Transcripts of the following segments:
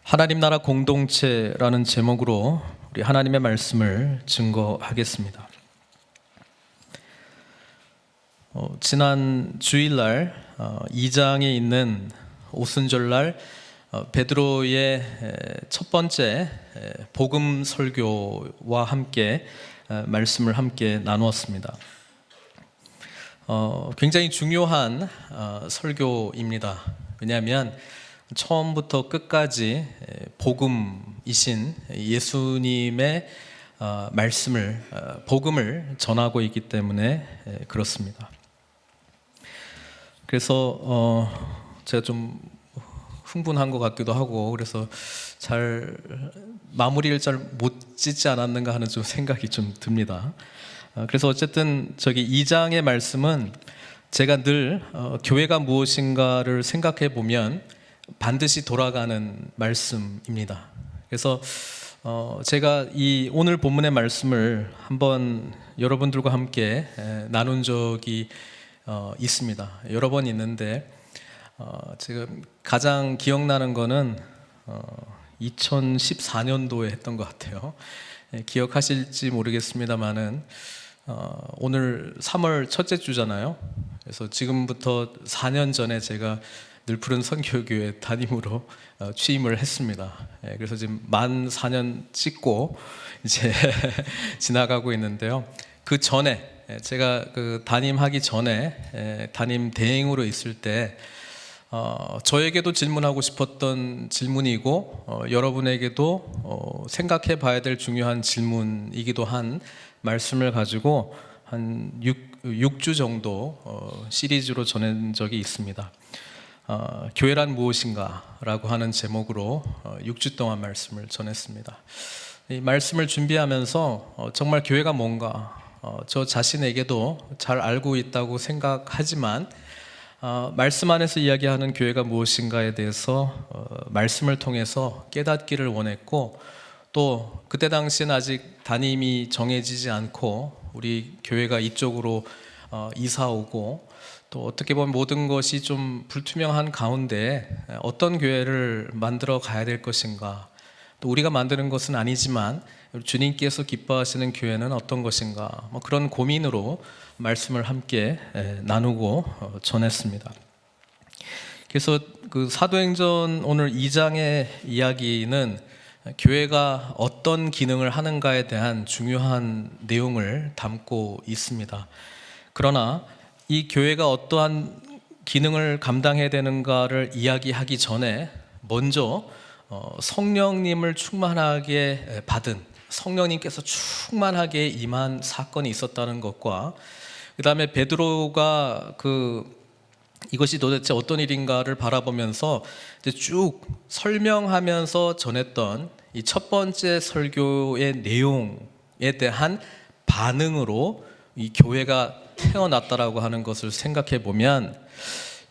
하나님 나라 공동체라는 제목으로 우리 하나님의 말씀을 증거하겠습니다. 지난 주일날 2장에 있는 오순절날 베드로의 첫 번째 복음 설교와 함께 말씀을 함께 나누었습니다. 굉장히 중요한 설교입니다. 왜냐하면 처음부터 끝까지 복음이신 예수님의 말씀을, 복음을 전하고 있기 때문에 그렇습니다. 그래서 제가 좀 흥분한 것 같기도 하고, 그래서 잘 마무리를 잘 못 짓지 않았는가 하는 좀 생각이 좀 듭니다. 그래서 어쨌든 저기 2장의 말씀은 제가 늘 교회가 무엇인가를 생각해 보면 반드시 돌아가는 말씀입니다. 그래서 제가 이 오늘 본문의 말씀을 한번 여러분들과 함께 나눈 적이 있습니다. 여러 번 있는데 지금 가장 기억나는 거는 2014년도에 했던 것 같아요. 기억하실지 모르겠습니다만은 오늘 3월 첫째 주잖아요. 그래서 지금부터 4년 전에 제가 늘푸른 선교교회 담임으로 취임을 했습니다. 그래서 지금 만 4년 찍고 이제 지나가고 있는데요. 그 전에 제가 그 담임하기 전에 담임 대행으로 있을 때 저에게도 질문하고 싶었던 질문이고 여러분에게도 생각해 봐야 될 중요한 질문이기도 한 말씀을 가지고 한 6주 정도 시리즈로 전한 적이 있습니다. 교회란 무엇인가 라고 하는 제목으로 6주 동안 말씀을 전했습니다. 이 말씀을 준비하면서 정말 교회가 뭔가 저 자신에게도 잘 알고 있다고 생각하지만 말씀 안에서 이야기하는 교회가 무엇인가에 대해서 말씀을 통해서 깨닫기를 원했고, 또 그때 당시엔 아직 담임이 정해지지 않고 우리 교회가 이쪽으로 이사 오고, 또 어떻게 보면 모든 것이 좀 불투명한 가운데 어떤 교회를 만들어 가야 될 것인가, 또 우리가 만드는 것은 아니지만 주님께서 기뻐하시는 교회는 어떤 것인가, 그런 고민으로 말씀을 함께 나누고 전했습니다. 그래서 그 사도행전 오늘 2장의 이야기는 교회가 어떤 기능을 하는가에 대한 중요한 내용을 담고 있습니다. 그러나 이 교회가 어떠한 기능을 감당해야 되는가를 이야기하기 전에 먼저 성령님을 충만하게 받은, 성령님께서 충만하게 임한 사건이 있었다는 것과, 그 다음에 베드로가 이것이 도대체 어떤 일인가를 바라보면서 이제 쭉 설명하면서 전했던 이 첫 번째 설교의 내용에 대한 반응으로 이 교회가 태어났다라고 하는 것을 생각해 보면,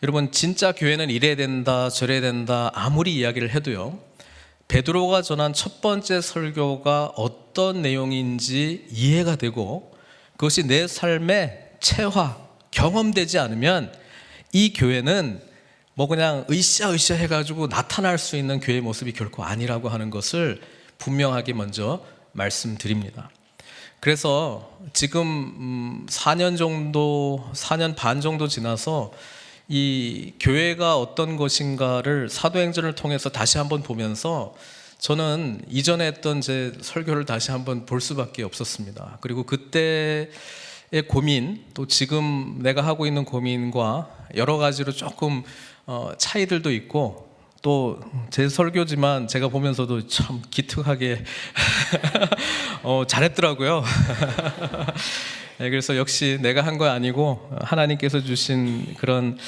여러분 진짜 교회는 이래야 된다 저래야 된다 아무리 이야기를 해도요, 베드로가 전한 첫 번째 설교가 어떤 내용인지 이해가 되고 그것이 내 삶에 체화, 경험되지 않으면 이 교회는 그냥 으쌰으쌰 해가지고 나타날 수 있는 교회의 모습이 결코 아니라고 하는 것을 분명하게 먼저 말씀드립니다. 그래서 지금 4년 반 정도 지나서 이 교회가 어떤 것인가를 사도행전을 통해서 다시 한번 보면서 저는 이전에 했던 제 설교를 다시 한번 볼 수밖에 없었습니다. 그리고 그때의 고민, 또 지금 내가 하고 있는 고민과 여러 가지로 조금 차이들도 있고, 또 제 설교지만 제가 보면서도 참 기특하게 잘했더라고요. 그래서 역시 내가 한 거 아니고 하나님께서 주신 그런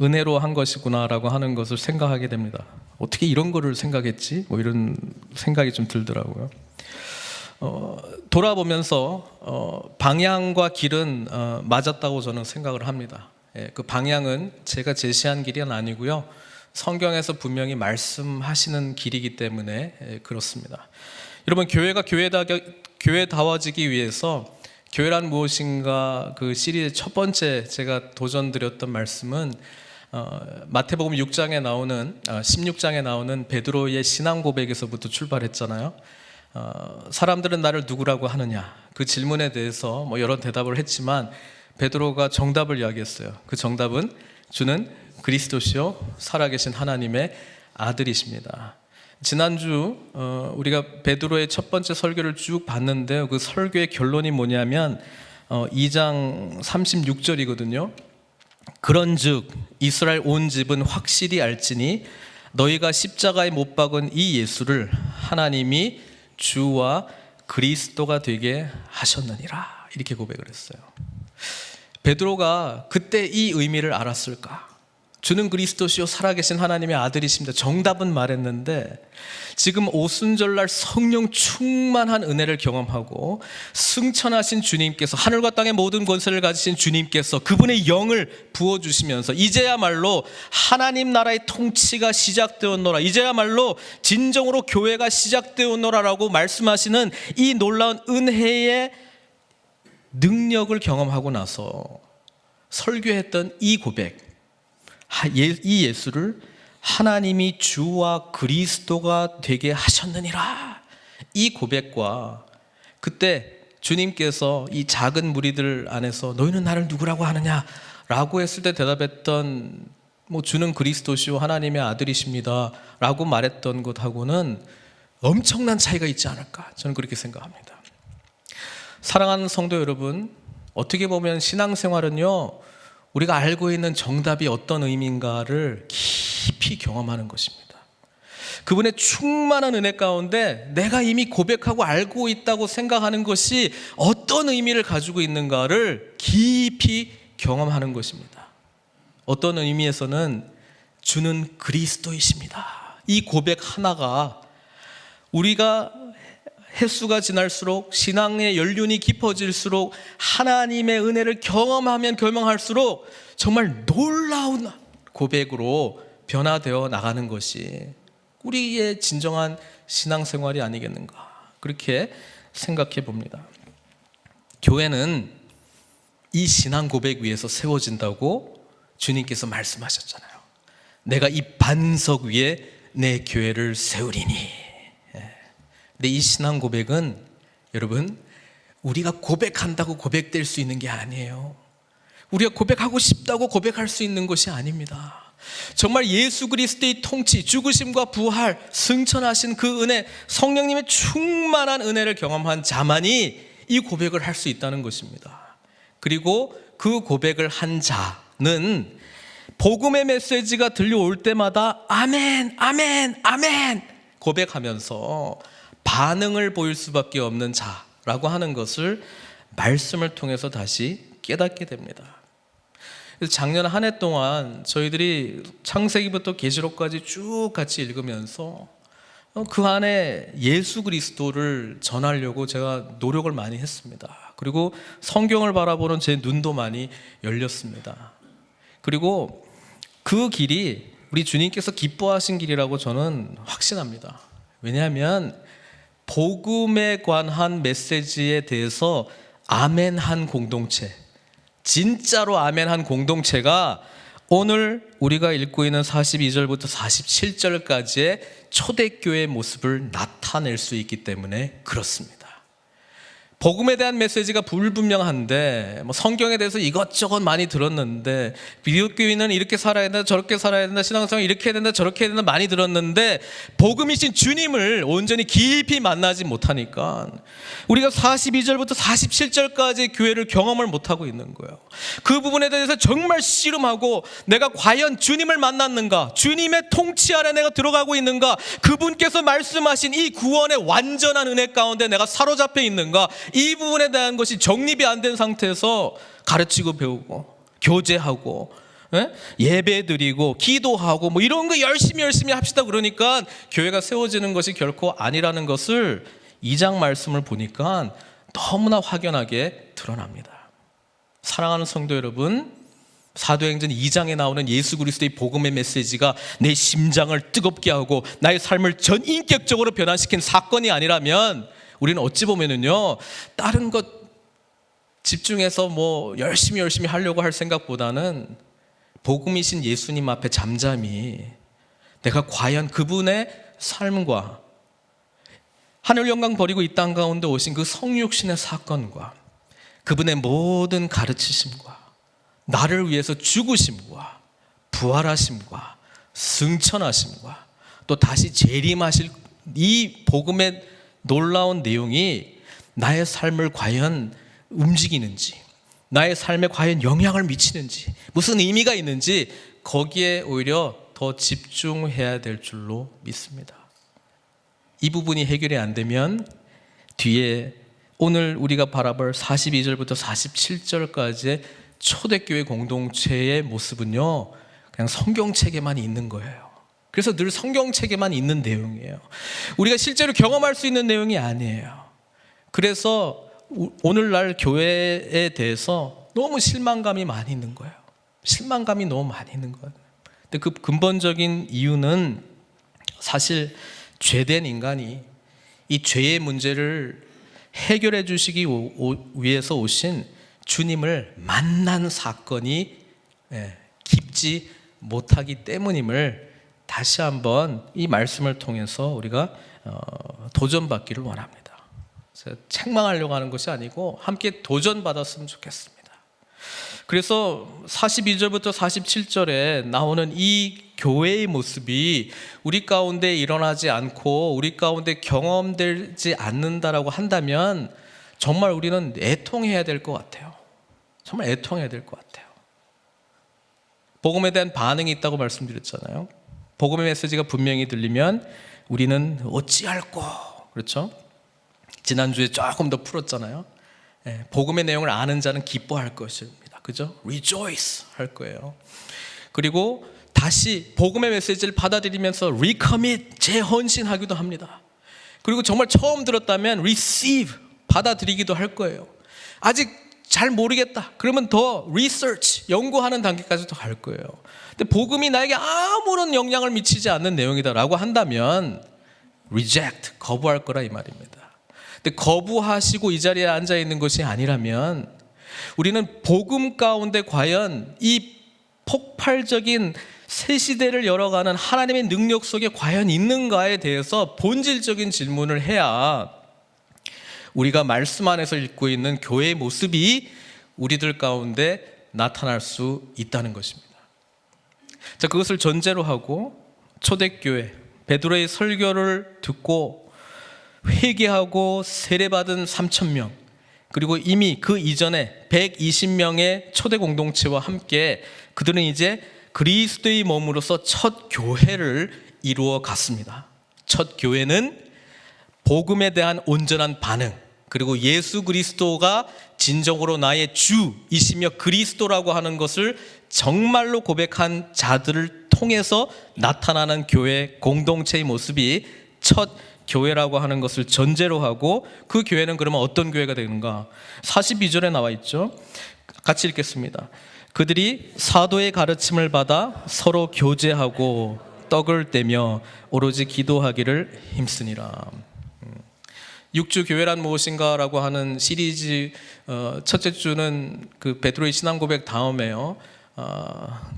은혜로 한 것이구나라고 하는 것을 생각하게 됩니다. 어떻게 이런 거를 생각했지? 이런 생각이 좀 들더라고요. 돌아보면서 방향과 길은 맞았다고 저는 생각을 합니다. 그 방향은 제가 제시한 길이 아니고요, 성경에서 분명히 말씀하시는 길이기 때문에 그렇습니다. 여러분, 교회가 교회다워지기 위해서 교회란 무엇인가 그 시리즈 첫 번째 제가 도전드렸던 말씀은 마태복음 6장에 나오는 16장에 나오는 베드로의 신앙 고백에서부터 출발했잖아요. 사람들은 나를 누구라고 하느냐, 그 질문에 대해서 여러 대답을 했지만 베드로가 정답을 이야기했어요. 그 정답은 주는 그리스도시요 살아계신 하나님의 아들이십니다. 지난주 우리가 베드로의 첫 번째 설교를 쭉 봤는데요, 그 설교의 결론이 뭐냐면 2장 36절이거든요. 그런즉 이스라엘 온 집은 확실히 알지니 너희가 십자가에 못 박은 이 예수를 하나님이 주와 그리스도가 되게 하셨느니라, 이렇게 고백을 했어요. 베드로가 그때 이 의미를 알았을까? 주는 그리스도시요 살아계신 하나님의 아들이십니다. 정답은 말했는데 지금 오순절날 성령 충만한 은혜를 경험하고 승천하신 주님께서, 하늘과 땅의 모든 권세를 가지신 주님께서 그분의 영을 부어주시면서 이제야말로 하나님 나라의 통치가 시작되었노라, 이제야말로 진정으로 교회가 시작되었노라라고 말씀하시는 이 놀라운 은혜의 능력을 경험하고 나서 설교했던 이 고백, 이 예수를 하나님이 주와 그리스도가 되게 하셨느니라, 이 고백과 그때 주님께서 이 작은 무리들 안에서 너희는 나를 누구라고 하느냐 라고 했을 때 대답했던 주는 그리스도시요 하나님의 아들이십니다 라고 말했던 것하고는 엄청난 차이가 있지 않을까, 저는 그렇게 생각합니다. 사랑하는 성도 여러분, 어떻게 보면 신앙생활은요, 우리가 알고 있는 정답이 어떤 의미인가를 깊이 경험하는 것입니다. 그분의 충만한 은혜 가운데 내가 이미 고백하고 알고 있다고 생각하는 것이 어떤 의미를 가지고 있는가를 깊이 경험하는 것입니다. 어떤 의미에서는 주는 그리스도이십니다, 이 고백 하나가 우리가 횟수가 지날수록, 신앙의 연륜이 깊어질수록, 하나님의 은혜를 경험하면 경험할수록 정말 놀라운 고백으로 변화되어 나가는 것이 우리의 진정한 신앙생활이 아니겠는가, 그렇게 생각해 봅니다. 교회는 이 신앙 고백 위에서 세워진다고 주님께서 말씀하셨잖아요. 내가 이 반석 위에 내 교회를 세우리니. 근데 이 신앙 고백은 여러분, 우리가 고백한다고 고백될 수 있는 게 아니에요. 우리가 고백하고 싶다고 고백할 수 있는 것이 아닙니다. 정말 예수 그리스도의 통치, 죽으심과 부활, 승천하신 그 은혜, 성령님의 충만한 은혜를 경험한 자만이 이 고백을 할 수 있다는 것입니다. 그리고 그 고백을 한 자는 복음의 메시지가 들려올 때마다 아멘, 아멘, 아멘 고백하면서 반응을 보일 수밖에 없는 자라고 하는 것을 말씀을 통해서 다시 깨닫게 됩니다. 그래서 작년 한 해 동안 저희들이 창세기부터 계시록까지 쭉 같이 읽으면서 그 안에 예수 그리스도를 전하려고 제가 노력을 많이 했습니다. 그리고 성경을 바라보는 제 눈도 많이 열렸습니다. 그리고 그 길이 우리 주님께서 기뻐하신 길이라고 저는 확신합니다. 왜냐하면 복음에 관한 메시지에 대해서 아멘한 공동체, 진짜로 아멘한 공동체가 오늘 우리가 읽고 있는 42절부터 47절까지의 초대교회의 모습을 나타낼 수 있기 때문에 그렇습니다. 복음에 대한 메시지가 불분명한데 성경에 대해서 이것저것 많이 들었는데, 기독교인은 이렇게 살아야 된다, 저렇게 살아야 된다, 신앙생활 이렇게 해야 된다, 저렇게 해야 된다 많이 들었는데 복음이신 주님을 온전히 깊이 만나지 못하니까 우리가 42절부터 47절까지 교회를 경험을 못하고 있는 거예요. 그 부분에 대해서 정말 씨름하고, 내가 과연 주님을 만났는가, 주님의 통치 아래 내가 들어가고 있는가, 그분께서 말씀하신 이 구원의 완전한 은혜 가운데 내가 사로잡혀 있는가, 이 부분에 대한 것이 정립이 안 된 상태에서 가르치고 배우고 교제하고 예배 드리고 기도하고 이런 거 열심히 합시다 그러니까 교회가 세워지는 것이 결코 아니라는 것을 2장 말씀을 보니까 너무나 확연하게 드러납니다. 사랑하는 성도 여러분, 사도행전 2장에 나오는 예수 그리스도의 복음의 메시지가 내 심장을 뜨겁게 하고 나의 삶을 전인격적으로 변화시킨 사건이 아니라면 우리는 어찌 보면은요, 다른 것 집중해서 열심히 하려고 할 생각보다는 복음이신 예수님 앞에 잠잠히 내가 과연 그분의 삶과 하늘 영광 버리고 이 땅 가운데 오신 그 성육신의 사건과 그분의 모든 가르치심과 나를 위해서 죽으심과 부활하심과 승천하심과 또 다시 재림하실 이 복음의 놀라운 내용이 나의 삶을 과연 움직이는지, 나의 삶에 과연 영향을 미치는지, 무슨 의미가 있는지 거기에 오히려 더 집중해야 될 줄로 믿습니다. 이 부분이 해결이 안 되면 뒤에 오늘 우리가 바라볼 42절부터 47절까지의 초대교회 공동체의 모습은요, 그냥 성경책에만 있는 거예요. 그래서 늘 성경책에만 있는 내용이에요. 우리가 실제로 경험할 수 있는 내용이 아니에요. 그래서 오늘날 교회에 대해서 너무 실망감이 많이 있는 거예요. 실망감이 너무 많이 있는 거예요. 근데 그 근본적인 이유는 사실 죄된 인간이 이 죄의 문제를 해결해 주시기 위해서 오신 주님을 만난 사건이 깊지 못하기 때문임을 다시 한번 이 말씀을 통해서 우리가 도전받기를 원합니다. 책망하려고 하는 것이 아니고 함께 도전받았으면 좋겠습니다. 그래서 42절부터 47절에 나오는 이 교회의 모습이 우리 가운데 일어나지 않고 우리 가운데 경험되지 않는다라고 한다면 정말 우리는 애통해야 될 것 같아요. 정말 애통해야 될 것 같아요. 복음에 대한 반응이 있다고 말씀드렸잖아요. 복음의 메시지가 분명히 들리면 우리는 어찌할꼬, 그렇죠? 지난주에 조금 더 풀었잖아요. 복음의 내용을 아는 자는 기뻐할 것입니다. 그죠? Rejoice 할 거예요. 그리고 다시 복음의 메시지를 받아들이면서 recommit, 재헌신하기도 합니다. 그리고 정말 처음 들었다면 receive, 받아들이기도 할 거예요. 아직 잘 모르겠다. 그러면 더 research, 연구하는 단계까지도 갈 거예요. 근데 복음이 나에게 아무런 영향을 미치지 않는 내용이다라고 한다면 reject, 거부할 거라 이 말입니다. 근데 거부하시고 이 자리에 앉아 있는 것이 아니라면 우리는 복음 가운데 과연 이 폭발적인 새 시대를 열어가는 하나님의 능력 속에 과연 있는가에 대해서 본질적인 질문을 해야 우리가 말씀 안에서 읽고 있는 교회의 모습이 우리들 가운데 나타날 수 있다는 것입니다. 자, 그것을 전제로 하고 초대교회 베드로의 설교를 듣고 회개하고 세례받은 3,000명, 그리고 이미 그 이전에 120명의 초대 공동체와 함께 그들은 이제 그리스도의 몸으로서 첫 교회를 이루어 갔습니다. 첫 교회는 복음에 대한 온전한 반응, 그리고 예수 그리스도가 진정으로 나의 주이시며 그리스도라고 하는 것을 정말로 고백한 자들을 통해서 나타나는 교회 공동체의 모습이 첫 교회라고 하는 것을 전제로 하고, 그 교회는 그러면 어떤 교회가 되는가? 42절에 나와 있죠. 같이 읽겠습니다. 그들이 사도의 가르침을 받아 서로 교제하고 떡을 떼며 오로지 기도하기를 힘쓰니라. 육주 교회란 무엇인가라고 하는 시리즈 첫째 주는 그 베드로의 신앙 고백 다음에요.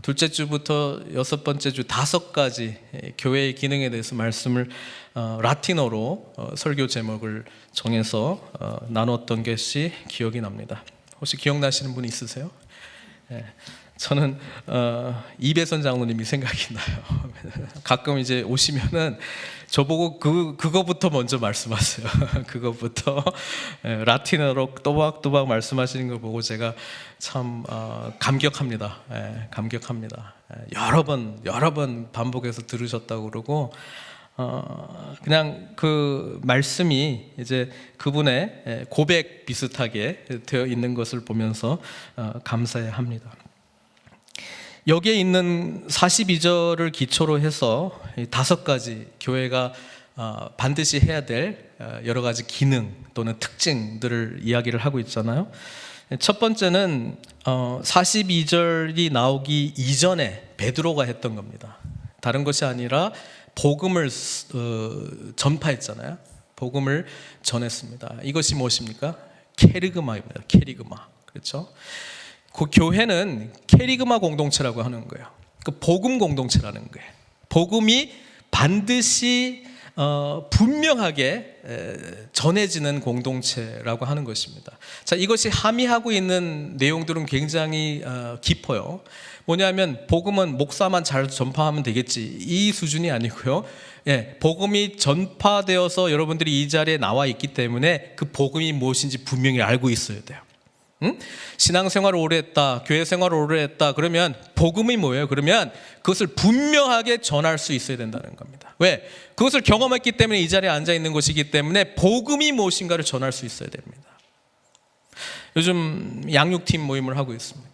둘째 주부터 여섯 번째 주 5가지 교회의 기능에 대해서 말씀을 라틴어로 설교 제목을 정해서 나눴던 것이 기억이 납니다. 혹시 기억나시는 분 있으세요? 저는 이배선 장로님이 생각이 나요. 가끔 이제 오시면은 저보고 그거부터 먼저 말씀하세요. 그거부터 라틴어로 또박또박 말씀하시는 걸 보고 제가 참 감격합니다. 감격합니다. 여러 번 반복해서 들으셨다고 그러고 그냥 그 말씀이 이제 그분의 고백 비슷하게 되어 있는 것을 보면서 감사해야 합니다. 여기에 있는 42절을 기초로 해서 5가지 교회가 반드시 해야 될 여러 가지 기능 또는 특징들을 이야기를 하고 있잖아요. 첫 번째는 42절이 나오기 이전에 베드로가 했던 겁니다. 다른 것이 아니라 복음을 전파했잖아요. 복음을 전했습니다. 이것이 무엇입니까? 케리그마입니다. 케리그마. 그렇죠? 그 교회는 캐리그마 공동체라고 하는 거예요. 그 복음 공동체라는 거예요. 복음이 반드시 분명하게 전해지는 공동체라고 하는 것입니다. 자, 이것이 함의하고 있는 내용들은 굉장히 깊어요. 뭐냐면 복음은 목사만 잘 전파하면 되겠지, 이 수준이 아니고요. 예, 복음이 전파되어서 여러분들이 이 자리에 나와 있기 때문에 그 복음이 무엇인지 분명히 알고 있어야 돼요. 신앙생활을 오래 했다, 교회 생활을 오래 했다, 그러면 복음이 뭐예요? 그러면 그것을 분명하게 전할 수 있어야 된다는 겁니다. 왜? 그것을 경험했기 때문에 이 자리에 앉아 있는 것이기 때문에 복음이 무엇인가를 전할 수 있어야 됩니다. 요즘 양육팀 모임을 하고 있습니다.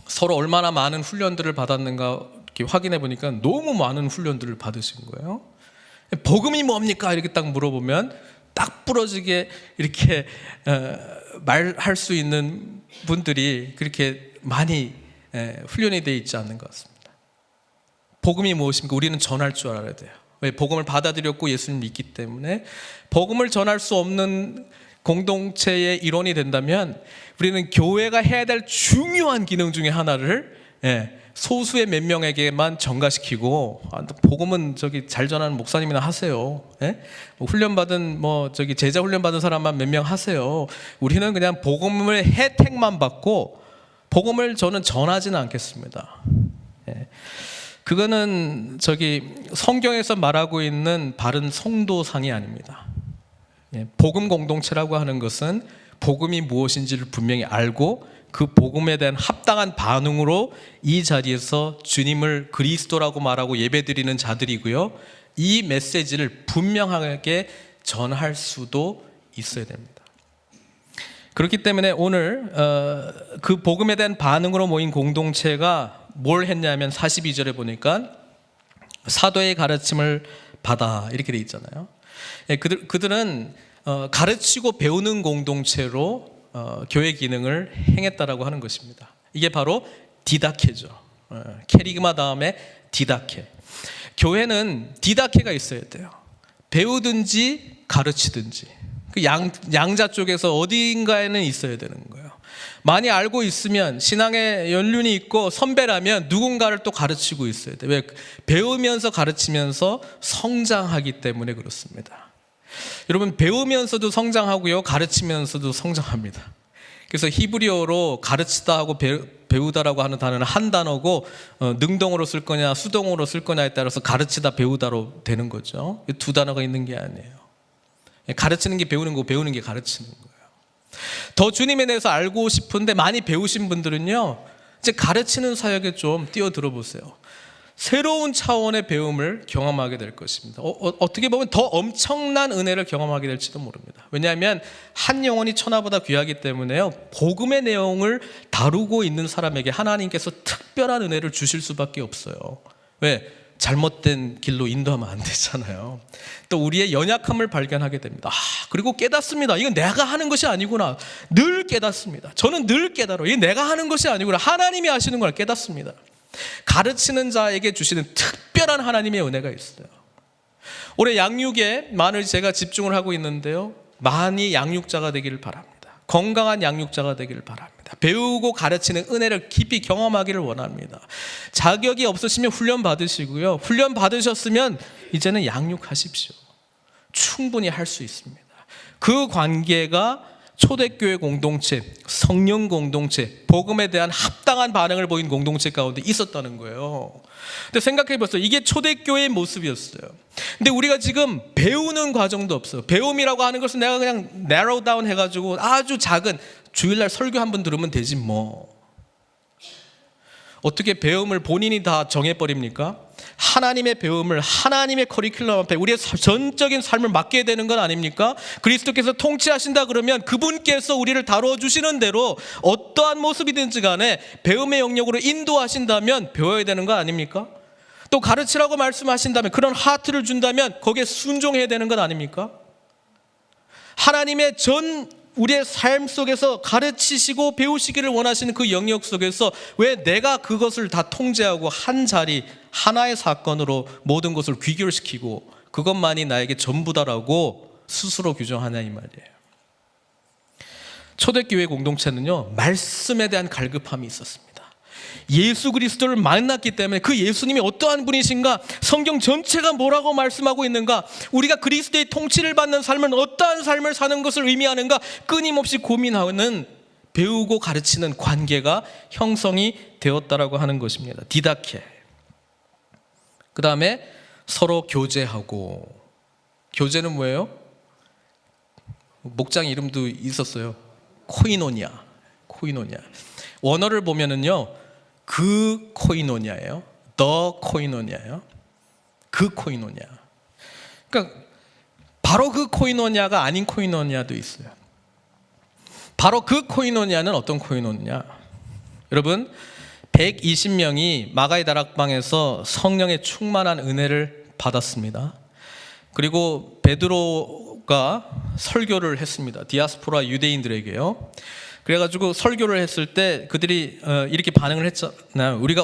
서로 얼마나 많은 훈련들을 받았는가 이렇게 확인해 보니까 너무 많은 훈련들을 받으신 거예요. 복음이 뭡니까? 이렇게 딱 물어보면 딱 부러지게 이렇게 말할 수 있는 분들이 그렇게 많이 훈련이 되어 있지 않는 것 같습니다. 복음이 무엇입니까? 우리는 전할 줄 알아야 돼요. 왜? 복음을 받아들였고 예수님 믿기 때문에. 복음을 전할 수 없는 공동체의 일원이 된다면 우리는 교회가 해야 될 중요한 기능 중에 하나를 소수의 몇 명에게만 전가시키고, 복음은 저기 잘 전하는 목사님이나 하세요. 뭐 훈련받은 제자 훈련받은 사람만 몇 명 하세요. 우리는 그냥 복음을 혜택만 받고 복음을 저는 전하지는 않겠습니다. 그거는 성경에서 말하고 있는 바른 성도상이 아닙니다. 복음 공동체라고 하는 것은 복음이 무엇인지를 분명히 알고 그 복음에 대한 합당한 반응으로 이 자리에서 주님을 그리스도라고 말하고 예배드리는 자들이고요, 이 메시지를 분명하게 전할 수도 있어야 됩니다. 그렇기 때문에 오늘 그 복음에 대한 반응으로 모인 공동체가 뭘 했냐면 42절에 보니까 사도의 가르침을 받아 이렇게 돼 있잖아요. 그들은 가르치고 배우는 공동체로 교회 기능을 행했다라고 하는 것입니다. 이게 바로 디다케죠. 캐리그마 다음에 디다케. 교회는 디다케가 있어야 돼요. 배우든지 가르치든지 그 양자 쪽에서 어딘가에는 있어야 되는 거예요. 많이 알고 있으면, 신앙의 연륜이 있고 선배라면 누군가를 또 가르치고 있어야 돼요. 왜? 배우면서 가르치면서 성장하기 때문에 그렇습니다. 여러분, 배우면서도 성장하고요, 가르치면서도 성장합니다. 그래서 히브리어로 가르치다 하고 배우다라고 하는 단어는 한 단어고, 능동으로 쓸 거냐 수동으로 쓸 거냐에 따라서 가르치다 배우다로 되는 거죠. 두 단어가 있는 게 아니에요. 가르치는 게 배우는 거고 배우는 게 가르치는 거예요. 더 주님에 대해서 알고 싶은데 많이 배우신 분들은요, 이제 가르치는 사역에 좀 뛰어들어 보세요. 새로운 차원의 배움을 경험하게 될 것입니다. 어떻게 보면 더 엄청난 은혜를 경험하게 될지도 모릅니다. 왜냐하면 한 영혼이 천하보다 귀하기 때문에요, 복음의 내용을 다루고 있는 사람에게 하나님께서 특별한 은혜를 주실 수밖에 없어요. 왜? 잘못된 길로 인도하면 안 되잖아요. 또 우리의 연약함을 발견하게 됩니다. 그리고 깨닫습니다. 이건 내가 하는 것이 아니구나. 늘 깨닫습니다. 저는 늘 깨달아요. 이게 내가 하는 것이 아니구나. 하나님이 하시는 걸 깨닫습니다. 가르치는 자에게 주시는 특별한 하나님의 은혜가 있어요. 올해 양육에 많이 제가 집중을 하고 있는데요, 많이 양육자가 되기를 바랍니다. 건강한 양육자가 되기를 바랍니다. 배우고 가르치는 은혜를 깊이 경험하기를 원합니다. 자격이 없으시면 훈련 받으시고요, 훈련 받으셨으면 이제는 양육하십시오. 충분히 할 수 있습니다. 그 관계가 초대교회 공동체, 성령 공동체, 복음에 대한 합당한 반응을 보인 공동체 가운데 있었다는 거예요. 근데 생각해 보세요. 이게 초대교회의 모습이었어요. 근데 우리가 지금 배우는 과정도 없어요. 배움이라고 하는 것은 내가 그냥 narrow down 해가지고 아주 작은, 주일날 설교 한 번 들으면 되지 뭐. 어떻게 배움을 본인이 다 정해버립니까? 하나님의 배움을 하나님의 커리큘럼 앞에 우리의 전적인 삶을 맡게 되는 건 아닙니까? 그리스도께서 통치하신다 그러면 그분께서 우리를 다뤄주시는 대로 어떠한 모습이든지 간에 배움의 영역으로 인도하신다면 배워야 되는 거 아닙니까? 또 가르치라고 말씀하신다면, 그런 하트를 준다면 거기에 순종해야 되는 것 아닙니까? 하나님의 우리의 삶 속에서 가르치시고 배우시기를 원하시는 그 영역 속에서 왜 내가 그것을 다 통제하고 한 자리, 하나의 사건으로 모든 것을 귀결시키고 그것만이 나에게 전부다라고 스스로 규정하냐 이 말이에요. 초대교회 공동체는요, 말씀에 대한 갈급함이 있었습니다. 예수 그리스도를 만났기 때문에 그 예수님이 어떠한 분이신가, 성경 전체가 뭐라고 말씀하고 있는가, 우리가 그리스도의 통치를 받는 삶은 어떠한 삶을 사는 것을 의미하는가 끊임없이 고민하는, 배우고 가르치는 관계가 형성이 되었다라고 하는 것입니다. 디다케. 그 다음에 서로 교제하고. 교제는 뭐예요? 목장 이름도 있었어요. 코이노니아. 코이노니아. 원어를 보면은요, 그 코이노니아예요. 더 코이노니아예요. 그 코이노니아. 그러니까 바로 그 코이노니아가 아닌 코이노니아도 있어요. 바로 그 코이노니아는 어떤 코이노니아? 여러분, 120명이 마가의 다락방에서 성령의 충만한 은혜를 받았습니다. 그리고 베드로가 설교를 했습니다. 디아스포라 유대인들에게요. 그래가지고 설교를 했을 때 그들이 이렇게 반응을 했잖아요. 우리가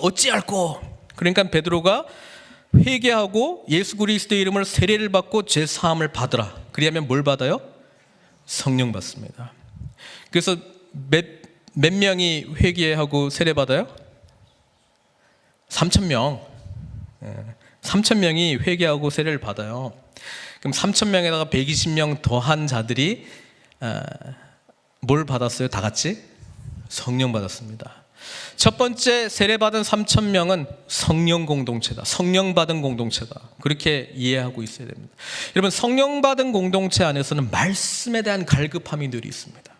어찌할꼬? 그러니까 베드로가 회개하고 예수 그리스도의 이름으로 세례를 받고 죄 사함을 받으라. 그리하면 뭘 받아요? 성령 받습니다. 그래서 몇 명이 회개하고 세례 받아요? 3,000명. 3,000명이 회개하고 세례를 받아요. 그럼 3,000명에다가 120명 더한 자들이 뭘 받았어요? 다 같이? 성령 받았습니다. 첫 번째 세례받은 3,000명은 성령 공동체다. 성령 받은 공동체다. 그렇게 이해하고 있어야 됩니다. 여러분, 성령 받은 공동체 안에서는 말씀에 대한 갈급함이 늘 있습니다.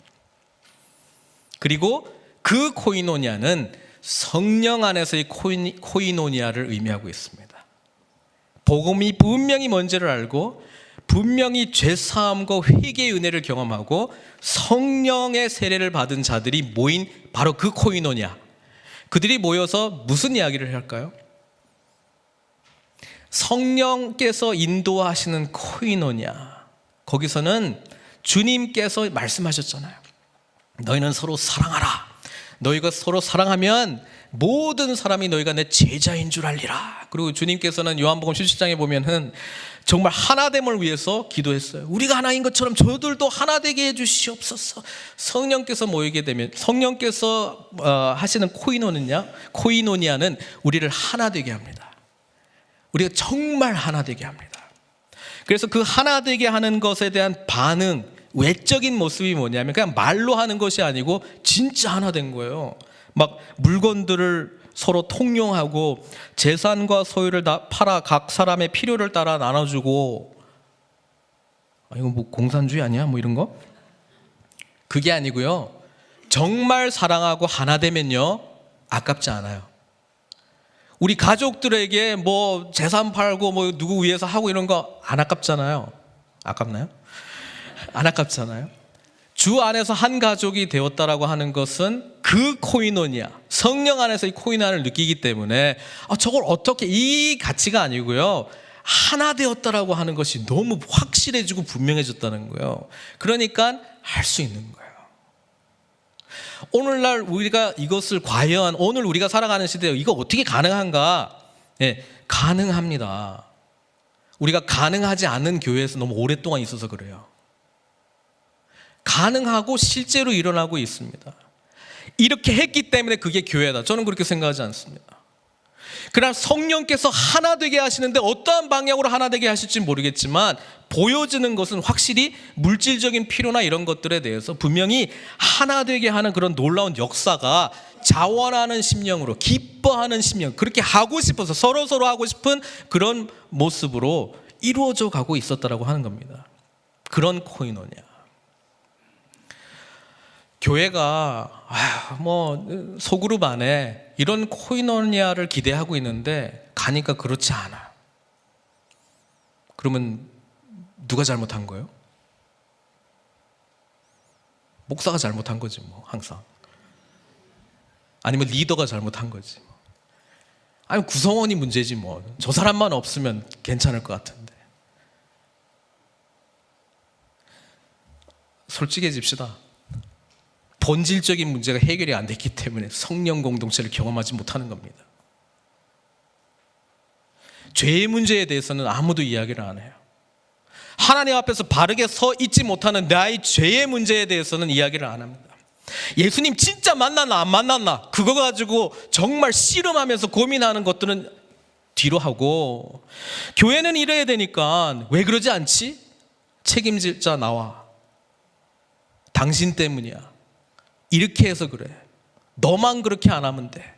그리고 그 코이노니아는 성령 안에서의 코이노니아를 의미하고 있습니다. 복음이 분명히 뭔지를 알고 분명히 죄사함과 회개의 은혜를 경험하고 성령의 세례를 받은 자들이 모인 바로 그 코이노니아. 그들이 모여서 무슨 이야기를 할까요? 성령께서 인도하시는 코이노니아. 거기서는 주님께서 말씀하셨잖아요. 너희는 서로 사랑하라. 너희가 서로 사랑하면 모든 사람이 너희가 내 제자인 줄 알리라. 그리고 주님께서는 요한복음 17장에 보면은 정말 하나됨을 위해서 기도했어요. 우리가 하나인 것처럼 저들도 하나 되게 해주시옵소서. 성령께서 모이게 되면, 성령께서 하시는 코이노니아는 우리를 하나 되게 합니다. 우리가 정말 하나 되게 합니다. 그래서 그 하나 되게 하는 것에 대한 반응, 외적인 모습이 뭐냐면 그냥 말로 하는 것이 아니고 진짜 하나 된 거예요. 막 물건들을 서로 통용하고 재산과 소유를 다 팔아 각 사람의 필요를 따라 나눠주고, 이거 뭐 공산주의 아니야? 뭐 이런 거? 그게 아니고요. 정말 사랑하고 하나 되면요, 아깝지 않아요. 우리 가족들에게 뭐 재산 팔고 뭐 누구 위해서 하고 이런 거 안 아깝잖아요. 아깝나요? 안 아깝잖아요. 주 안에서 한 가족이 되었다라고 하는 것은 그 코이노니아, 성령 안에서 이 코이노니아를 느끼기 때문에 저걸 어떻게, 이 가치가 아니고요, 하나 되었다라고 하는 것이 너무 확실해지고 분명해졌다는 거예요. 그러니까 할 수 있는 거예요. 오늘날 우리가 이것을 과연 오늘 우리가 살아가는 시대에 이거 어떻게 가능한가? 네, 가능합니다. 우리가 가능하지 않은 교회에서 너무 오랫동안 있어서 그래요. 가능하고 실제로 일어나고 있습니다. 이렇게 했기 때문에 그게 교회다. 저는 그렇게 생각하지 않습니다. 그러나 성령께서 하나 되게 하시는데 어떠한 방향으로 하나 되게 하실지 모르겠지만 보여지는 것은 확실히 물질적인 필요나 이런 것들에 대해서 분명히 하나 되게 하는 그런 놀라운 역사가 자원하는 심령으로, 기뻐하는 심령, 그렇게 하고 싶어서 서로 하고 싶은 그런 모습으로 이루어져 가고 있었다라고 하는 겁니다. 그런 코이노니아. 교회가 뭐 소그룹 안에 이런 코이노니아를 기대하고 있는데 가니까 그렇지 않아. 그러면 누가 잘못한 거예요? 목사가 잘못한 거지 뭐, 항상. 아니면 리더가 잘못한 거지 뭐. 아니면 구성원이 문제지 뭐. 저 사람만 없으면 괜찮을 것 같은데. 솔직해집시다. 본질적인 문제가 해결이 안 됐기 때문에 성령 공동체를 경험하지 못하는 겁니다. 죄의 문제에 대해서는 아무도 이야기를 안 해요. 하나님 앞에서 바르게 서 있지 못하는 나의 죄의 문제에 대해서는 이야기를 안 합니다. 예수님 진짜 만났나 안 만났나 그거 가지고 정말 씨름하면서 고민하는 것들은 뒤로 하고, 교회는 이래야 되니까 왜 그러지 않지? 책임질 자 나와. 당신 때문이야. 이렇게 해서 그래. 너만 그렇게 안 하면 돼.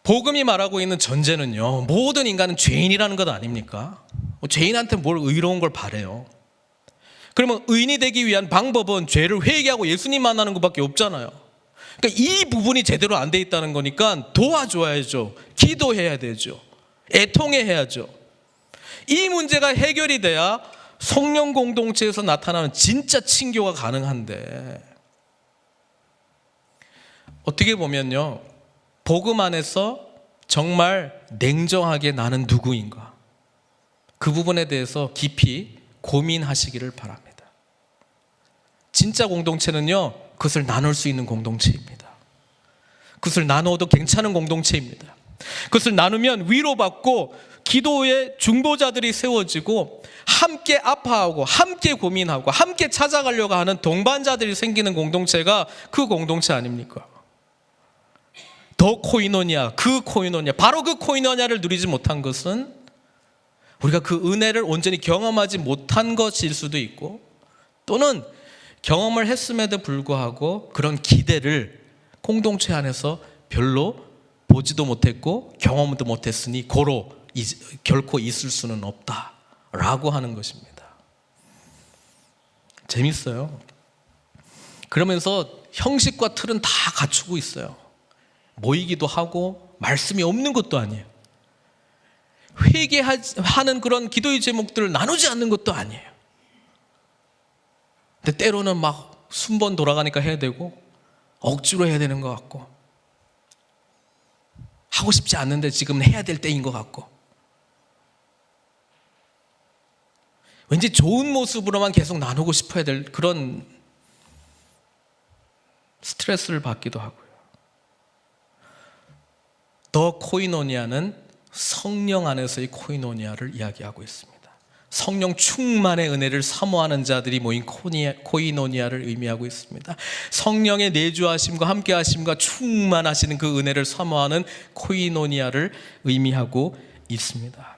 복음이 말하고 있는 전제는요, 모든 인간은 죄인이라는 것 아닙니까? 죄인한테 뭘 의로운 걸 바래요. 그러면 의인이 되기 위한 방법은 죄를 회개하고 예수님 만나는 것밖에 없잖아요. 그러니까 이 부분이 제대로 안 돼 있다는 거니까 도와줘야죠. 기도해야 되죠. 애통해야죠. 이 문제가 해결이 돼야 성령 공동체에서 나타나는 진짜 친교가 가능한데, 어떻게 보면요, 복음 안에서 정말 냉정하게 나는 누구인가, 그 부분에 대해서 깊이 고민하시기를 바랍니다. 진짜 공동체는요, 그것을 나눌 수 있는 공동체입니다. 그것을 나눠도 괜찮은 공동체입니다. 그것을 나누면 위로받고 기도의 중보자들이 세워지고 함께 아파하고 함께 고민하고 함께 찾아가려고 하는 동반자들이 생기는 공동체가 그 공동체 아닙니까? 더 코이노니아, 그 코이노니아, 바로 그 코이노니아를 누리지 못한 것은 우리가 그 은혜를 온전히 경험하지 못한 것일 수도 있고, 또는 경험을 했음에도 불구하고 그런 기대를 공동체 안에서 별로 보지도 못했고 경험도 못했으니 고로 결코 있을 수는 없다라고 하는 것입니다. 재밌어요. 그러면서 형식과 틀은 다 갖추고 있어요. 모이기도 하고 말씀이 없는 것도 아니에요. 회개하는 그런 기도의 제목들을 나누지 않는 것도 아니에요. 근데 때로는 막 순번 돌아가니까 해야 되고 억지로 해야 되는 것 같고, 하고 싶지 않는데 지금 해야 될 때인 것 같고, 왠지 좋은 모습으로만 계속 나누고 싶어야 될 그런 스트레스를 받기도 하고요. 더 코이노니아는 성령 안에서의 코이노니아를 이야기하고 있습니다. 성령 충만의 은혜를 사모하는 자들이 모인 코이노니아를 의미하고 있습니다. 성령의 내주하심과 함께하심과 충만하시는 그 은혜를 사모하는 코이노니아를 의미하고 있습니다.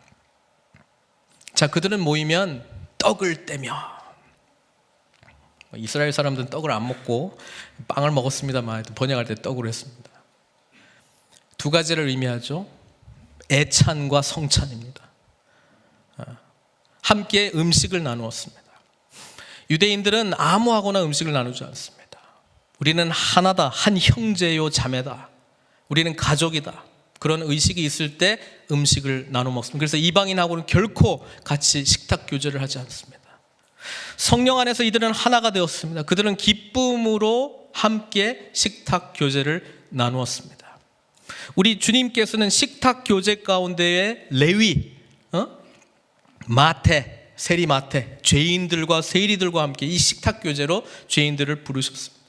자, 그들은 모이면 떡을 떼며, 이스라엘 사람들은 떡을 안 먹고 빵을 먹었습니다만 번역할 때 떡으로 했습니다. 두 가지를 의미하죠. 애찬과 성찬입니다. 함께 음식을 나누었습니다. 유대인들은 아무하고나 음식을 나누지 않습니다. 우리는 하나다, 한 형제요 자매다, 우리는 가족이다, 그런 의식이 있을 때 음식을 나눠 먹습니다. 그래서 이방인하고는 결코 같이 식탁 교제를 하지 않습니다. 성령 안에서 이들은 하나가 되었습니다. 그들은 기쁨으로 함께 식탁 교제를 나누었습니다. 우리 주님께서는 식탁 교제 가운데에 레위, 마태, 세리마태, 죄인들과 세리들과 함께 이 식탁 교제로 죄인들을 부르셨습니다.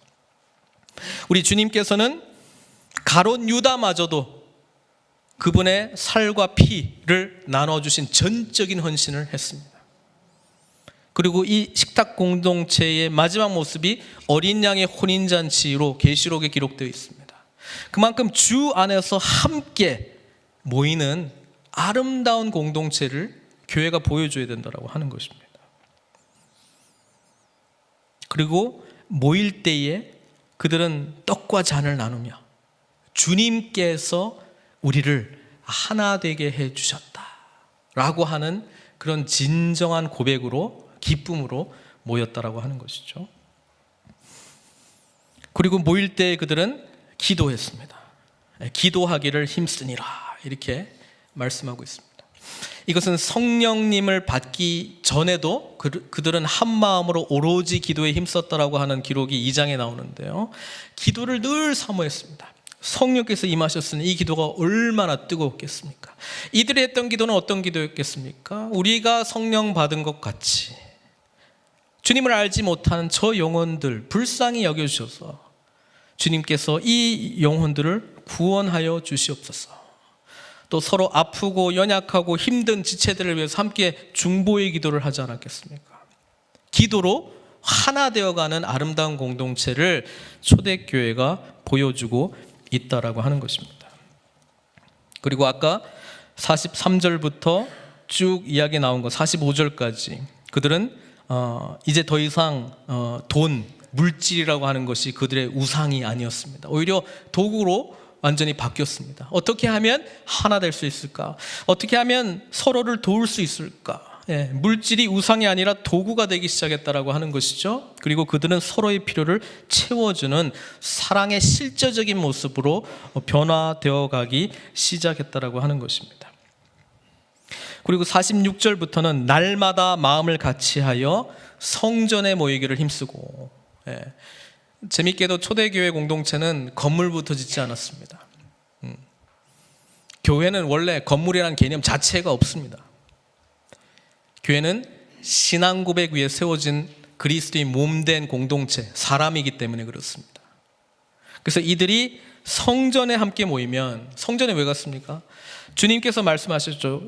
우리 주님께서는 가롯 유다마저도 그분의 살과 피를 나눠주신 전적인 헌신을 했습니다. 그리고 이 식탁 공동체의 마지막 모습이 어린 양의 혼인잔치로 계시록에 기록되어 있습니다. 그만큼 주 안에서 함께 모이는 아름다운 공동체를 교회가 보여줘야 된다고 하는 것입니다. 그리고 모일 때에 그들은 떡과 잔을 나누며 주님께서 우리를 하나 되게 해주셨다라고 하는 그런 진정한 고백으로, 기쁨으로 모였다라고 하는 것이죠. 그리고 모일 때 그들은 기도했습니다. 기도하기를 힘쓰니라, 이렇게 말씀하고 있습니다. 이것은 성령님을 받기 전에도 그들은 한 마음으로 오로지 기도에 힘썼다라고 하는 기록이 2장에 나오는데요, 기도를 늘 사모했습니다. 성령께서 임하셨으니 이 기도가 얼마나 뜨거웠겠습니까? 이들이 했던 기도는 어떤 기도였겠습니까? 우리가 성령 받은 것 같이 주님을 알지 못하는 저 영혼들 불쌍히 여겨주셔서 주님께서 이 영혼들을 구원하여 주시옵소서. 또 서로 아프고 연약하고 힘든 지체들을 위해서 함께 중보의 기도를 하지 않았겠습니까? 기도로 하나 되어가는 아름다운 공동체를 초대교회가 보여주고 있다라고 하는 것입니다. 그리고 아까 43절부터 쭉 이야기 나온 거 45절까지 그들은 이제 더 이상 돈, 물질이라고 하는 것이 그들의 우상이 아니었습니다. 오히려 도구로 완전히 바뀌었습니다. 어떻게 하면 하나 될 수 있을까? 어떻게 하면 서로를 도울 수 있을까? 물질이 우상이 아니라 도구가 되기 시작했다라고 하는 것이죠. 그리고 그들은 서로의 필요를 채워주는 사랑의 실제적인 모습으로 변화되어 가기 시작했다라고 하는 것입니다. 그리고 46절부터는 날마다 마음을 같이하여 성전에 모이기를 힘쓰고, 재밌게도 초대교회 공동체는 건물부터 짓지 않았습니다. 교회는 원래 건물이라는 개념 자체가 없습니다. 교회는 신앙 고백 위에 세워진 그리스도의 몸된 공동체, 사람이기 때문에 그렇습니다. 그래서 이들이 성전에 함께 모이면, 성전에 왜 갔습니까? 주님께서 말씀하셨죠.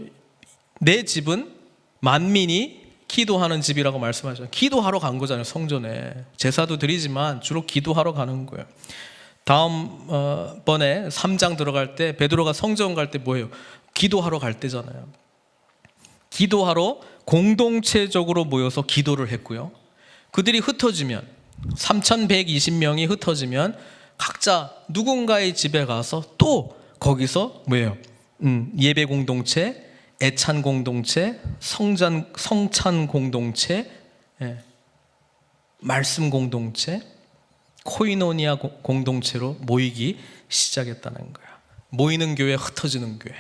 내 집은 만민이 기도하는 집이라고 말씀하셨죠. 기도하러 간 거잖아요. 성전에 제사도 드리지만 주로 기도하러 가는 거예요. 다음 번에 3장 들어갈 때 베드로가 성전 갈 때 뭐예요? 기도하러 갈 때잖아요. 기도하러 공동체적으로 모여서 기도를 했고요. 그들이 흩어지면 3,120명이 흩어지면 각자 누군가의 집에 가서 또 거기서 뭐예요? 예배 공동체, 애찬 공동체, 성찬 공동체, 말씀 공동체, 코이노니아 공동체로 모이기 시작했다는 거야. 모이는 교회, 흩어지는 교회.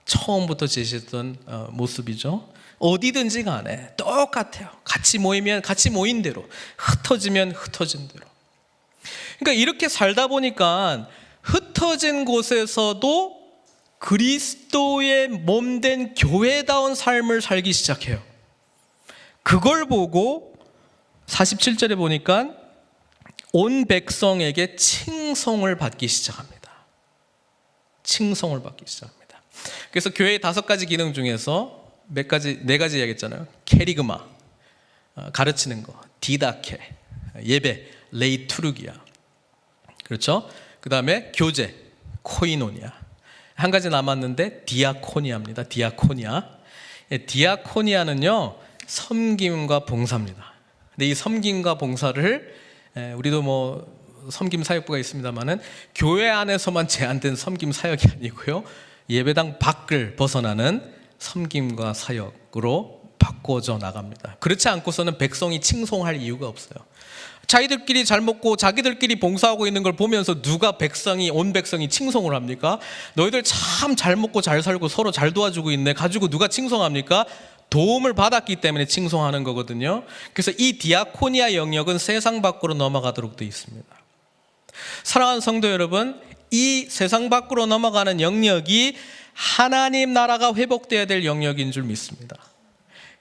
처음부터 제시했던 모습이죠. 어디든지 간에 똑같아요. 같이 모이면 같이 모인 대로, 흩어지면 흩어진 대로. 그러니까 이렇게 살다 보니까 흩어진 곳에서도 그리스도의 몸된 교회다운 삶을 살기 시작해요. 그걸 보고 47절에 보니까 온 백성에게 칭송을 받기 시작합니다. 칭송을 받기 시작합니다. 그래서 교회의 5가지 기능 중에서 네 가지 이야기했잖아요. 캐리그마, 가르치는 거, 디다케, 예배, 레이투르기아. 그렇죠? 그 다음에 교제, 코이노니아. 한 가지 남았는데 디아코니아입니다. 디아코니아. 디아코니아는요, 섬김과 봉사입니다. 근데 이 섬김과 봉사를 우리도 뭐 섬김 사역부가 있습니다만은 교회 안에서만 제한된 섬김 사역이 아니고요, 예배당 밖을 벗어나는 섬김과 사역으로 바꿔져 나갑니다. 그렇지 않고서는 백성이 칭송할 이유가 없어요. 자기들끼리 잘 먹고 자기들끼리 봉사하고 있는 걸 보면서 누가 온 백성이 칭송을 합니까? 너희들 참 잘 먹고 잘 살고 서로 잘 도와주고 있네 가지고 누가 칭송합니까? 도움을 받았기 때문에 칭송하는 거거든요. 그래서 이 디아코니아 영역은 세상 밖으로 넘어가도록 되어 있습니다. 사랑하는 성도 여러분, 이 세상 밖으로 넘어가는 영역이 하나님 나라가 회복되어야 될 영역인 줄 믿습니다.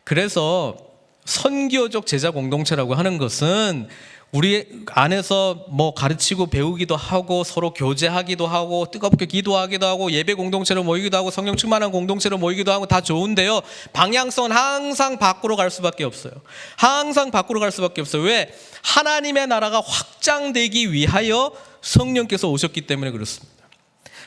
그래서 선교적 제자 공동체라고 하는 것은 우리 안에서 뭐 가르치고 배우기도 하고 서로 교제하기도 하고 뜨겁게 기도하기도 하고 예배 공동체로 모이기도 하고 성령 충만한 공동체로 모이기도 하고 다 좋은데요, 방향성은 항상 밖으로 갈 수밖에 없어요. 항상 밖으로 갈 수밖에 없어요. 왜? 하나님의 나라가 확장되기 위하여 성령께서 오셨기 때문에 그렇습니다.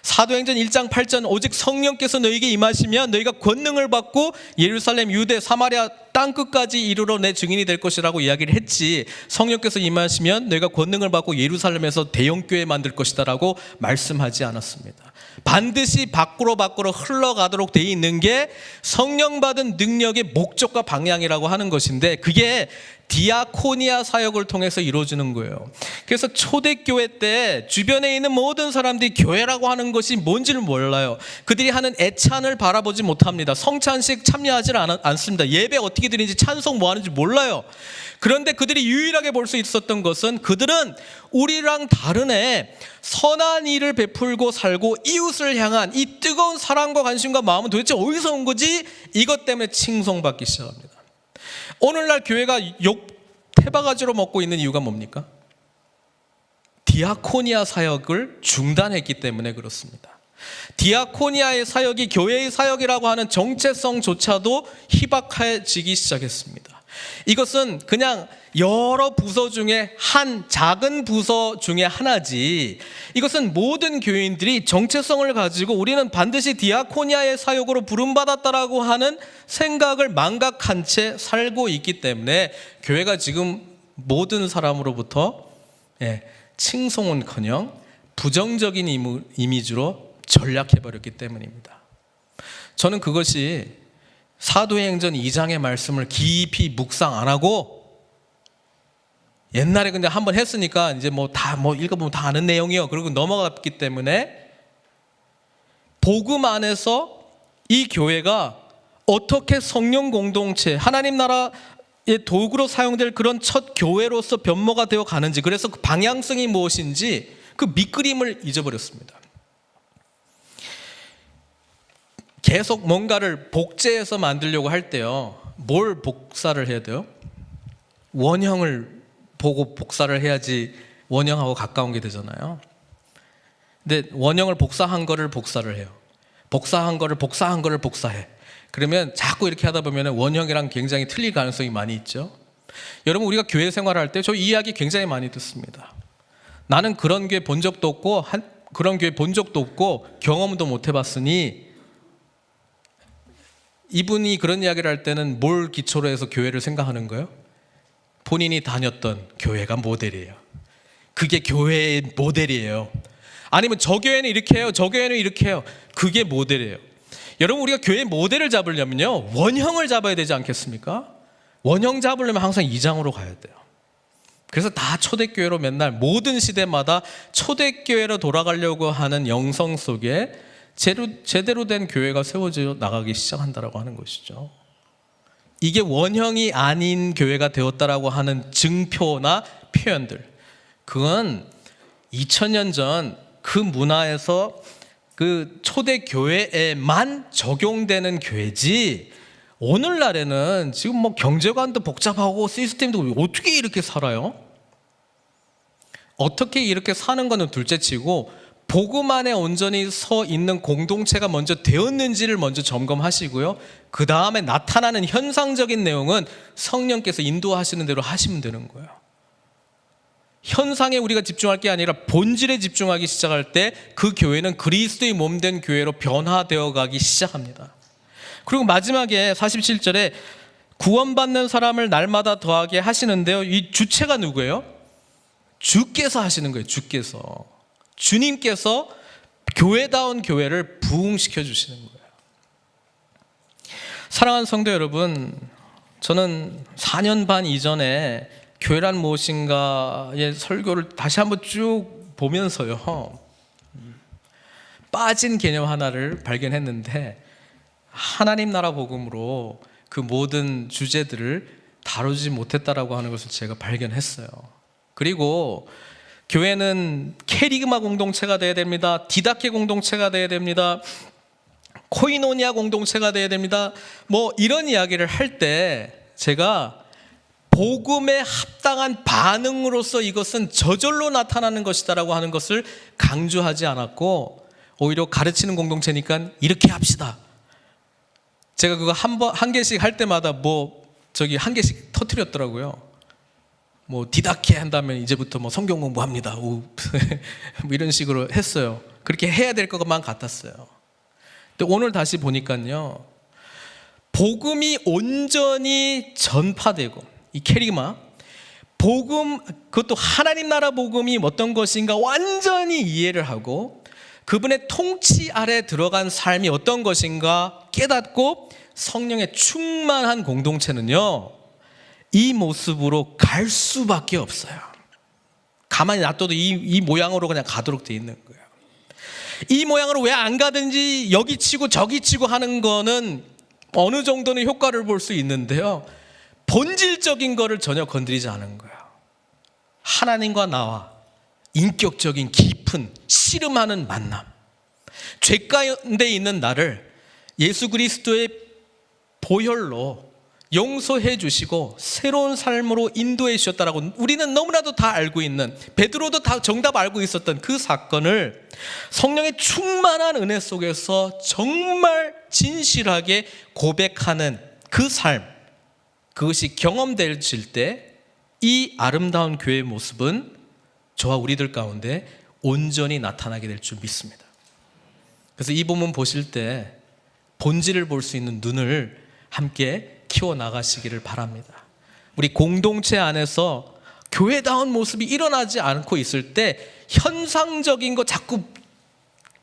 사도행전 1장 8절 오직 성령께서 너희에게 임하시면 너희가 권능을 받고 예루살렘, 유대, 사마리아 땅끝까지 이르러 내 증인이 될 것이라고 이야기를 했지, 성령께서 임하시면 너희가 권능을 받고 예루살렘에서 대형교회 만들 것이다 라고 말씀하지 않았습니다. 반드시 밖으로 흘러가도록 되어 있는 게 성령 받은 능력의 목적과 방향이라고 하는 것인데, 그게 디아코니아 사역을 통해서 이루어지는 거예요. 그래서 초대교회 때 주변에 있는 모든 사람들이 교회라고 하는 것이 뭔지를 몰라요. 그들이 하는 애찬을 바라보지 못합니다. 성찬식 참여하지 않습니다. 예배 어떻게 드리는지, 찬송 뭐 하는지 몰라요. 그런데 그들이 유일하게 볼 수 있었던 것은 그들은 우리랑 다른 선한 일을 베풀고 살고 이웃을 향한 이 뜨거운 사랑과 관심과 마음은 도대체 어디서 온 거지? 이것 때문에 칭송받기 시작합니다. 오늘날 교회가 태바가지로 먹고 있는 이유가 뭡니까? 디아코니아 사역을 중단했기 때문에 그렇습니다. 디아코니아의 사역이 교회의 사역이라고 하는 정체성조차도 희박해지기 시작했습니다. 이것은 그냥 여러 부서 중에 한 작은 부서 중에 하나지, 이것은 모든 교인들이 정체성을 가지고 우리는 반드시 디아코니아의 사역으로 부름받았다라고 하는 생각을 망각한 채 살고 있기 때문에 교회가 지금 모든 사람으로부터 칭송은커녕 부정적인 이미지로 전락해버렸기 때문입니다. 저는 그것이 사도행전 2장의 말씀을 깊이 묵상 안 하고, 옛날에 근데 한번 했으니까 이제 다 읽어보면 다 아는 내용이요, 그리고 넘어갔기 때문에 복음 안에서 이 교회가 어떻게 성령 공동체, 하나님 나라의 도구로 사용될 그런 첫 교회로서 변모가 되어 가는지, 그래서 그 방향성이 무엇인지 그 밑그림을 잊어버렸습니다. 계속 뭔가를 복제해서 만들려고 할 때요, 뭘 복사를 해야 돼요? 원형을 보고 복사를 해야지 원형하고 가까운 게 되잖아요. 근데 원형을 복사한 거를 복사를 해요. 복사한 거를 복사해. 그러면 자꾸 이렇게 하다 보면 원형이랑 굉장히 틀릴 가능성이 많이 있죠. 여러분, 우리가 교회 생활할 때 저 이야기 굉장히 많이 듣습니다. 나는 그런 교회 본 적도 없고 그런 교회 본 적도 없고 경험도 못 해봤으니, 이분이 그런 이야기를 할 때는 뭘 기초로 해서 교회를 생각하는 거예요? 본인이 다녔던 교회가 모델이에요. 그게 교회의 모델이에요. 아니면 저 교회는 이렇게 해요, 저 교회는 이렇게 해요. 그게 모델이에요. 여러분, 우리가 교회 모델을 잡으려면요, 원형을 잡아야 되지 않겠습니까? 원형 잡으려면 항상 2장으로 가야 돼요. 그래서 다 초대교회로 맨날 모든 시대마다 초대교회로 돌아가려고 하는 영성 속에 제대로 된 교회가 세워져 나가기 시작한다라고 하는 것이죠. 이게 원형이 아닌 교회가 되었다라고 하는 증표나 표현들, 그건 2000년 전 그 문화에서 그 초대교회에만 적용되는 교회지, 오늘날에는 지금 경제관도 복잡하고 시스템도 어떻게 이렇게 살아요? 어떻게 이렇게 사는 거는 둘째치고, 복음 안에 온전히 서 있는 공동체가 먼저 되었는지를 먼저 점검하시고요, 그 다음에 나타나는 현상적인 내용은 성령께서 인도하시는 대로 하시면 되는 거예요. 현상에 우리가 집중할 게 아니라 본질에 집중하기 시작할 때 그 교회는 그리스도의 몸된 교회로 변화되어 가기 시작합니다. 그리고 마지막에 47절에 구원받는 사람을 날마다 더하게 하시는데요, 이 주체가 누구예요? 주께서 하시는 거예요. 주님께서 교회다운 교회를 부흥시켜 주시는 거예요. 사랑하는 성도 여러분, 저는 4년 반 이전에 교회란 무엇인가의 설교를 다시 한번 쭉 보면서요, 빠진 개념 하나를 발견했는데, 하나님 나라 복음으로 그 모든 주제들을 다루지 못했다라고 하는 것을 제가 발견했어요. 그리고 교회는 캐리그마 공동체가 되어야 됩니다. 디다케 공동체가 되어야 됩니다. 코이노니아 공동체가 되어야 됩니다. 이런 이야기를 할 때 제가 복음에 합당한 반응으로서 이것은 저절로 나타나는 것이다라고 하는 것을 강조하지 않았고, 오히려 가르치는 공동체니까 이렇게 합시다. 제가 그거 한 개씩 할 때마다 한 개씩 터뜨렸더라고요. 디다케 한다면 이제부터 성경 공부합니다. 이런 식으로 했어요. 그렇게 해야 될 것만 같았어요. 근데 오늘 다시 보니까요, 복음이 온전히 전파되고, 이 캐리그마 복음, 그것도 하나님 나라 복음이 어떤 것인가 완전히 이해를 하고, 그분의 통치 아래 들어간 삶이 어떤 것인가 깨닫고 성령의 충만한 공동체는요, 이 모습으로 갈 수밖에 없어요. 가만히 놔둬도 이 모양으로 그냥 가도록 돼 있는 거예요. 이 모양으로 왜 안 가든지 여기 치고 저기 치고 하는 거는 어느 정도는 효과를 볼 수 있는데요, 본질적인 거를 전혀 건드리지 않은 거예요. 하나님과 나와 인격적인 깊은 씨름하는 만남, 죄 가운데 있는 나를 예수 그리스도의 보혈로 용서해 주시고 새로운 삶으로 인도해 주셨다라고 우리는 너무나도 다 알고 있는, 베드로도 다 정답 알고 있었던 그 사건을 성령의 충만한 은혜 속에서 정말 진실하게 고백하는 그 삶, 그것이 경험되질 때 이 아름다운 교회의 모습은 저와 우리들 가운데 온전히 나타나게 될 줄 믿습니다. 그래서 이 본문 보실 때 본질을 볼 수 있는 눈을 함께 키워나가시기를 바랍니다. 우리 공동체 안에서 교회다운 모습이 일어나지 않고 있을 때 현상적인 거 자꾸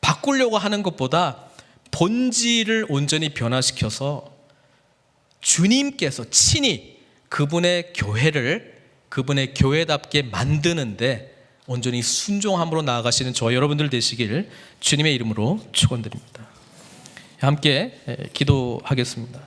바꾸려고 하는 것보다 본질을 온전히 변화시켜서 주님께서 친히 그분의 교회를 그분의 교회답게 만드는데 온전히 순종함으로 나아가시는 저와 여러분들 되시길 주님의 이름으로 축원드립니다. 함께 기도하겠습니다.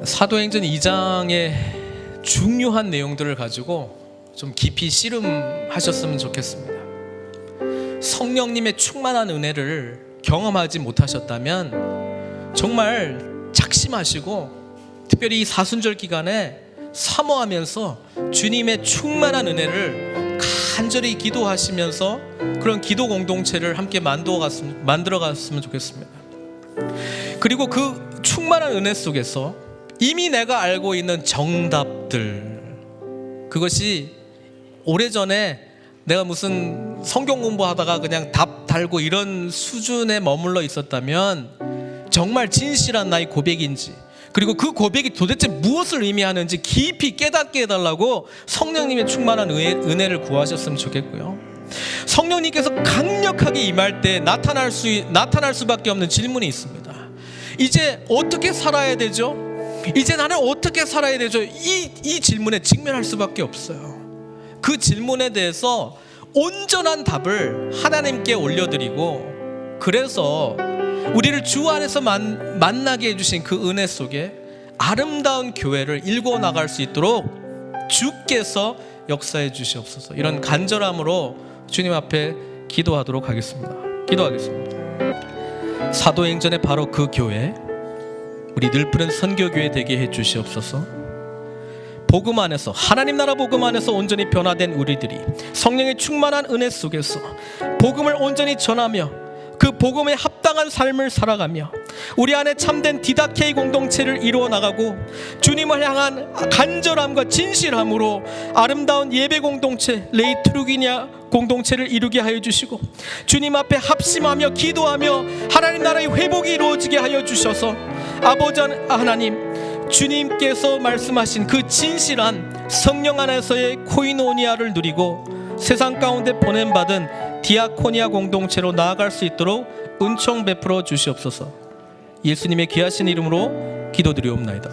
사도행전 2장의 중요한 내용들을 가지고 좀 깊이 씨름하셨으면 좋겠습니다. 성령님의 충만한 은혜를 경험하지 못하셨다면 정말 작심하시고 특별히 이 사순절 기간에 사모하면서 주님의 충만한 은혜를 간절히 기도하시면서 그런 기도 공동체를 함께 만들어 갔으면 좋겠습니다. 그리고 그 충만한 은혜 속에서 이미 내가 알고 있는 정답들, 그것이 오래전에 내가 무슨 성경 공부하다가 그냥 답 달고 이런 수준에 머물러 있었다면 정말 진실한 나의 고백인지, 그리고 그 고백이 도대체 무엇을 의미하는지 깊이 깨닫게 해달라고 성령님의 충만한 은혜를 구하셨으면 좋겠고요. 성령님께서 강력하게 임할 때 나타날 수밖에 없는 질문이 있습니다. 이제 어떻게 살아야 되죠? 이제 나는 어떻게 살아야 되죠? 이 질문에 직면할 수밖에 없어요. 그 질문에 대해서 온전한 답을 하나님께 올려드리고, 그래서 우리를 주 안에서 만나게 해주신 그 은혜 속에 아름다운 교회를 일궈 나갈 수 있도록 주께서 역사해 주시옵소서. 이런 간절함으로 주님 앞에 기도하도록 하겠습니다. 기도하겠습니다. 사도행전의 바로 그 교회, 우리 늘푸른 선교교회 되게 해 주시옵소서. 복음 안에서, 하나님 나라 복음 안에서 온전히 변화된 우리들이 성령의 충만한 은혜 속에서 복음을 온전히 전하며 그 복음에 합당한 삶을 살아가며 우리 안에 참된 디다케이 공동체를 이루어 나가고 주님을 향한 간절함과 진실함으로 아름다운 예배 공동체 레이트루기냐 공동체를 이루게 하여 주시고, 주님 앞에 합심하며 기도하며 하나님 나라의 회복이 이루어지게 하여 주셔서 아버지 하나님, 주님께서 말씀하신 그 진실한 성령 안에서의 코이노니아를 누리고 세상 가운데 보냄받은 디아코니아 공동체로 나아갈 수 있도록 은총 베풀어 주시옵소서. 예수님의 귀하신 이름으로 기도드리옵나이다.